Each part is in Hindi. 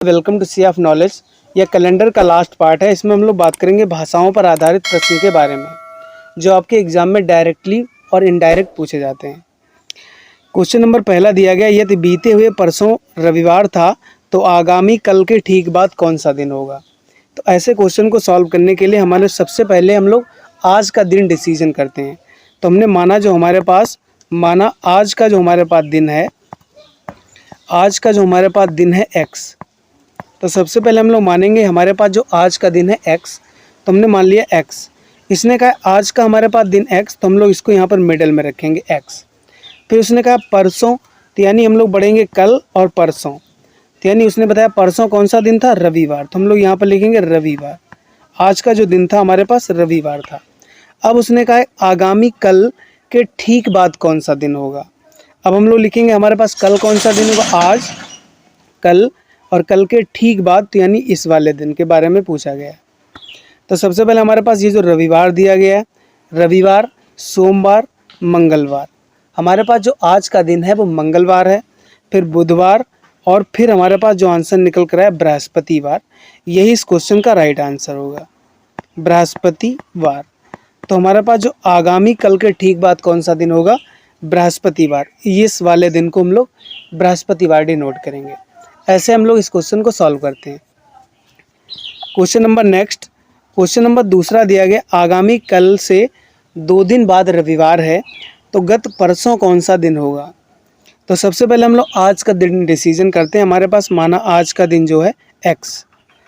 Welcome to sea of knowledge. यह कैलेंडर का लास्ट पार्ट है। इसमें हम लोग बात करेंगे भाषाओं पर आधारित प्रश्न के बारे में जो आपके एग्जाम में डायरेक्टली और इनडायरेक्ट पूछे जाते हैं। क्वेश्चन नंबर पहला दिया गया, यदि बीते हुए परसों रविवार था तो आगामी कल के ठीक बाद कौन सा दिन होगा। तो ऐसे क्वेश्चन को सॉल्व करने के लिए हमारे सबसे पहले हम लोग आज का दिन डिसीजन करते हैं। तो हमने माना आज का जो हमारे पास दिन है एक्स। तो सबसे पहले हम लोग मानेंगे हमारे पास जो आज का दिन है एक्स, तो हमने मान लिया एक्स। इसने कहा आज का हमारे पास दिन एक्स, तो हम लोग इसको यहाँ पर मिडल में रखेंगे एक्स। फिर उसने कहा परसों, तो यानी हम लोग बढ़ेंगे कल और परसों, तो यानी उसने बताया परसों कौन सा दिन था, रविवार, तो हम लोग यहाँ पर लिखेंगे रविवार। आज का जो दिन था हमारे पास रविवार था। अब उसने कहा आगामी कल के ठीक बाद कौन सा दिन होगा। अब हम लोग लिखेंगे हमारे पास कल कौन सा दिन होगा, आज, कल और कल के ठीक बाद, तो यानी इस वाले दिन के बारे में पूछा गया है। तो सबसे पहले हमारे पास ये जो रविवार दिया गया है, रविवार, सोमवार, मंगलवार। हमारे पास जो आज का दिन है वो मंगलवार है, फिर बुधवार और फिर हमारे पास जो आंसर निकल कर है बृहस्पतिवार। यही इस क्वेश्चन का राइट आंसर होगा, बृहस्पतिवार। तो हमारे पास जो आगामी कल के ठीक बाद कौन सा दिन होगा, बृहस्पतिवार। इस वाले दिन को हम लोग बृहस्पतिवार डिनोट करेंगे। ऐसे हम लोग इस क्वेश्चन को सॉल्व करते हैं। क्वेश्चन नंबर दूसरा दिया गया, आगामी कल से 2 दिन बाद रविवार है तो गत परसों कौन सा दिन होगा। तो सबसे पहले हम लोग आज का दिन डिसीजन करते हैं। हमारे पास माना आज का दिन जो है एक्स,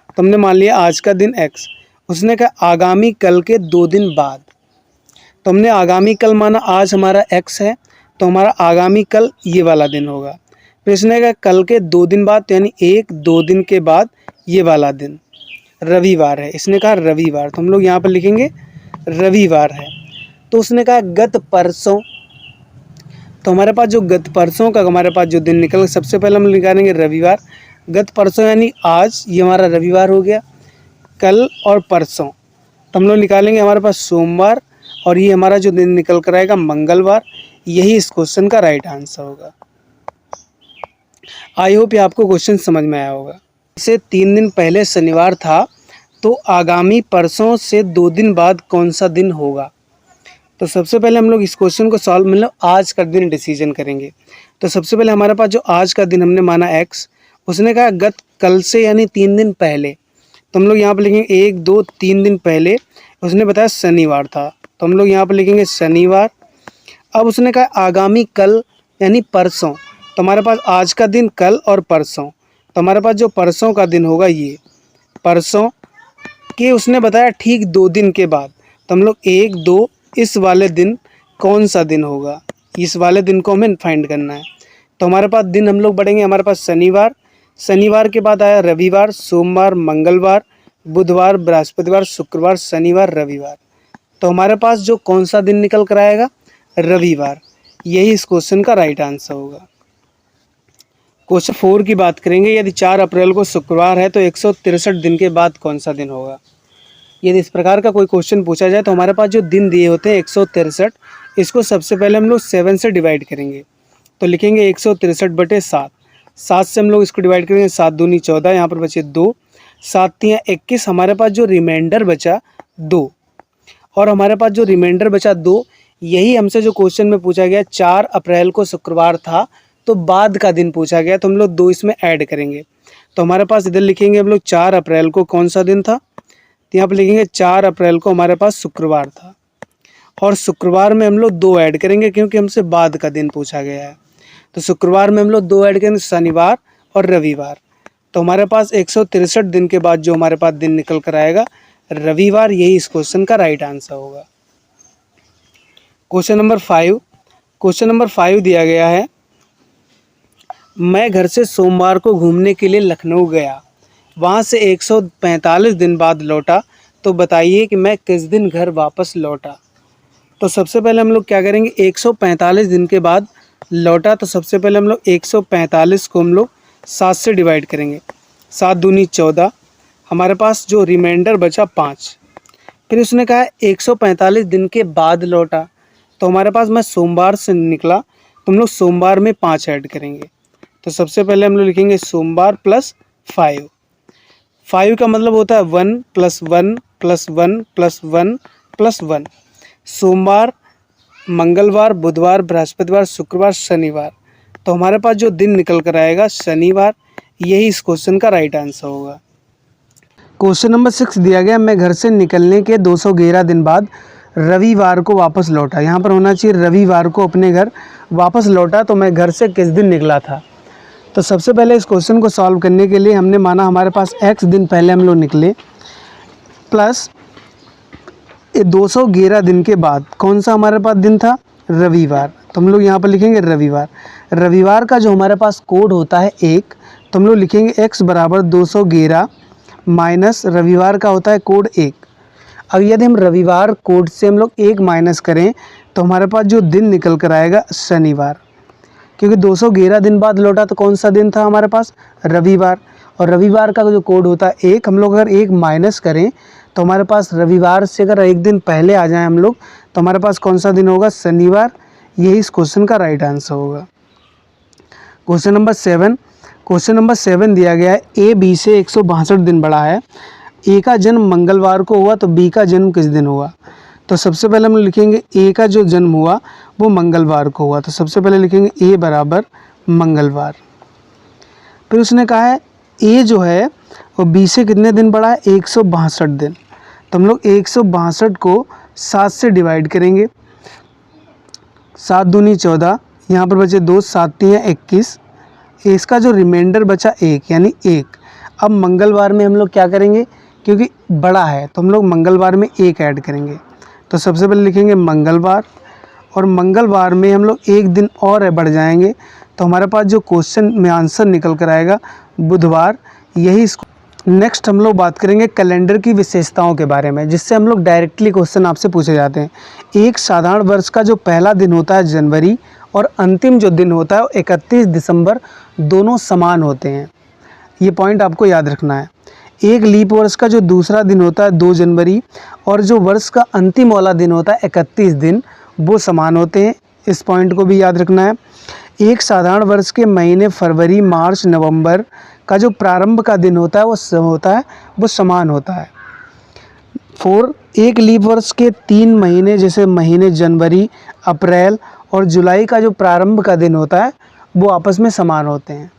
तो हमने मान लिया आज का दिन एक्स। उसने कहा आगामी कल के 2 दिन बाद, तो हमने आगामी कल माना आज हमारा एक्स है, तो हमारा आगामी कल ये वाला दिन होगा। फिर इसने कहा कल के 2 दिन बाद, यानी 1-2 दिन के बाद ये वाला दिन रविवार है। इसने कहा रविवार, तो हम लोग यहाँ पर लिखेंगे रविवार है। तो उसने कहा गत परसों, तो हमारे पास जो गत परसों का हमारे पास जो दिन निकल, सबसे पहले हम निकालेंगे रविवार। गत परसों यानी आज, ये हमारा रविवार हो गया। कल और परसों, तो हम लोग निकालेंगे हमारे पास सोमवार और ये हमारा जो दिन निकल कर आएगा मंगलवार। यही इस क्वेश्चन का राइट आंसर होगा। आई होप ये आपको क्वेश्चन समझ में आया होगा। से 3 दिन पहले शनिवार था तो आगामी परसों से 2 दिन बाद कौन सा दिन होगा। तो सबसे पहले हम लोग इस क्वेश्चन को सॉल्व मतलब आज का दिन डिसीजन करेंगे। तो सबसे पहले हमारे पास जो आज का दिन हमने माना एक्स, उसने कहा गत कल से यानी 3 दिन पहले, तो हम लोग यहाँ पर लिखेंगे 1-2-3 दिन पहले। उसने बताया शनिवार था, तो हम लोग यहाँ पर लिखेंगे शनिवार। अब उसने कहा आगामी कल यानी परसों, तो हमारे पास आज का दिन कल और परसों, तो हमारे पास जो परसों का दिन होगा ये परसों के उसने बताया ठीक 2 दिन के बाद, तो हम लोग 1-2 इस वाले दिन कौन सा दिन होगा, इस वाले दिन को हमें फाइंड करना है। तो हमारे पास दिन हम लोग बढ़ेंगे, हमारे पास शनिवार, शनिवार के बाद आया रविवार, सोमवार, मंगलवार, बुधवार, बृहस्पतिवार, शुक्रवार, शनिवार, रविवार। तो हमारे पास जो कौन सा दिन निकल कर आएगा, रविवार। यही इस क्वेश्चन का राइट आंसर होगा। क्वेश्चन 4 की बात करेंगे, यदि 4 अप्रैल को शुक्रवार है तो 163 दिन के बाद कौन सा दिन होगा। यदि इस प्रकार का कोई क्वेश्चन पूछा जाए तो हमारे पास जो दिन दिए होते हैं 163, इसको सबसे पहले हम लोग 7 से डिवाइड करेंगे। तो लिखेंगे 163/7। 7 से हम लोग इसको डिवाइड करेंगे, 7 दूनी 14, यहाँ पर बचे 2, 7 तियां 21। हमारे पास जो रिमाइंडर बचा 2, और हमारे पास जो रिमाइंडर बचा 2, यही हमसे जो क्वेश्चन में पूछा गया 4 अप्रैल को शुक्रवार था तो बाद का दिन पूछा गया, तो हम लोग 2 इसमें ऐड करेंगे। तो हमारे पास इधर लिखेंगे हम लोग 4 अप्रैल को कौन सा दिन था, तो यहाँ पर लिखेंगे 4 अप्रैल को हमारे पास शुक्रवार था, और शुक्रवार में हम लोग 2 ऐड करेंगे क्योंकि हमसे बाद का दिन पूछा गया है। तो शुक्रवार में हम लोग 2 ऐड करेंगे, शनिवार और रविवार। तो हमारे पास 163 दिन के बाद जो हमारे पास दिन निकल कर आएगा रविवार। यही इस क्वेश्चन का राइट आंसर होगा। क्वेश्चन नंबर 5 दिया गया है, मैं घर से सोमवार को घूमने के लिए लखनऊ गया, वहाँ से 145 दिन बाद लौटा, तो बताइए कि मैं किस दिन घर वापस लौटा। तो सबसे पहले हम लोग क्या करेंगे, 145 दिन के बाद लौटा, तो सबसे पहले हम लोग 145 को हम लोग 7 से डिवाइड करेंगे, 7 दूनी 14, हमारे पास जो रिमाइंडर बचा 5। फिर उसने कहा 145 दिन के बाद लौटा, तो हमारे पास मैं सोमवार से निकला, तो हम लोग सोमवार में 5 ऐड करेंगे। तो सबसे पहले हम लोग लिखेंगे सोमवार प्लस 5। 5 का मतलब होता है 1 + 1 + 1 + 1 + 1। सोमवार, मंगलवार, बुधवार, बृहस्पतिवार, शुक्रवार, शनिवार। तो हमारे पास जो दिन निकल कर आएगा शनिवार, यही इस क्वेश्चन का राइट आंसर होगा। क्वेश्चन नंबर 6 दिया गया, मैं घर से निकलने के 211 दिन बाद रविवार को वापस लौटा। यहाँ पर होना चाहिए रविवार को अपने घर वापस लौटा, तो मैं घर से किस दिन निकला था। तो सबसे पहले इस क्वेश्चन को सॉल्व करने के लिए हमने माना हमारे पास x दिन पहले हम लोग निकले, प्लस 211 दिन के बाद कौन सा हमारे पास दिन था, रविवार। तो हम लोग यहाँ पर लिखेंगे रविवार। रविवार का जो हमारे पास कोड होता है 1, तो हम लोग लिखेंगे x बराबर 211 माइनस रविवार का होता है कोड 1। अब यदि हम रविवार कोड से हम लोग 1 माइनस करें तो हमारे पास जो दिन निकल कर आएगा शनिवार, क्योंकि 211 दिन बाद लौटा तो कौन सा दिन था हमारे पास, रविवार। और रविवार का जो कोड होता है 1, हम लोग अगर 1 माइनस करें तो हमारे पास रविवार से अगर 1 दिन पहले आ जाएं हम लोग, तो हमारे पास कौन सा दिन होगा, शनिवार। यही इस क्वेश्चन का राइट आंसर होगा। Question number 7। क्वेश्चन नंबर 7 दिया गया है, ए बी से 162 दिन बड़ा है। ए का जन्म मंगलवार को हुआ तो बी का जन्म किस दिन हुआ। तो सबसे पहले हम लिखेंगे ए का जो जन्म हुआ वो मंगलवार को हुआ, तो सबसे पहले लिखेंगे ए बराबर मंगलवार। फिर उसने कहा है ए जो है वो बी से कितने दिन बड़ा है, 162 दिन। तो हम लोग 162 को 7 से डिवाइड करेंगे, 7 दूनी 14, यहाँ पर बचे 2, 7 3 21। इसका जो रिमाइंडर बचा 1 यानी 1। अब मंगलवार में हम लोग क्या करेंगे, क्योंकि बड़ा है तो हम लोग मंगलवार में 1 ऐड करेंगे। तो सबसे पहले लिखेंगे मंगलवार, और मंगलवार में हम लोग 1 दिन और बढ़ जाएंगे, तो हमारे पास जो क्वेश्चन में आंसर निकल कर आएगा बुधवार। यही इसको नेक्स्ट हम लोग बात करेंगे कैलेंडर की विशेषताओं के बारे में, जिससे हम लोग डायरेक्टली क्वेश्चन आपसे पूछे जाते हैं। एक साधारण वर्ष का जो पहला दिन होता है जनवरी, और अंतिम जो दिन होता है 31 दिसंबर, दोनों समान होते हैं। ये पॉइंट आपको याद रखना है। एक लीप वर्ष का जो दूसरा दिन होता है 2 जनवरी, और जो वर्ष का अंतिम वाला दिन होता है 31 दिन, वो समान होते हैं। इस पॉइंट को भी याद रखना है। एक साधारण वर्ष के महीने फरवरी, मार्च, नवंबर का जो प्रारंभ का दिन होता है वो समान होता है। 4, एक लीप वर्ष के 3 महीने जैसे महीने जनवरी, अप्रैल और जुलाई का जो प्रारंभ का दिन होता है वो आपस में समान होते हैं।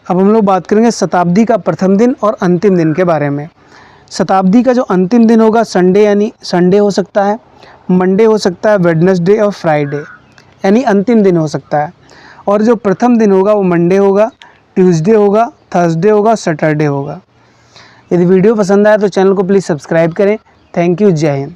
अब हम लोग बात करेंगे शताब्दी का प्रथम दिन और अंतिम दिन के बारे में। शताब्दी का जो अंतिम दिन होगा संडे, यानी संडे हो सकता है, मंडे हो सकता है, वेडनेसडे और फ्राइडे, यानी अंतिम दिन हो सकता है। और जो प्रथम दिन होगा वो मंडे होगा, ट्यूसडे होगा, थर्सडे होगा, सैटरडे होगा। यदि वीडियो पसंद आया तो चैनल को प्लीज़ सब्सक्राइब करें। थैंक यू, जय हिंद।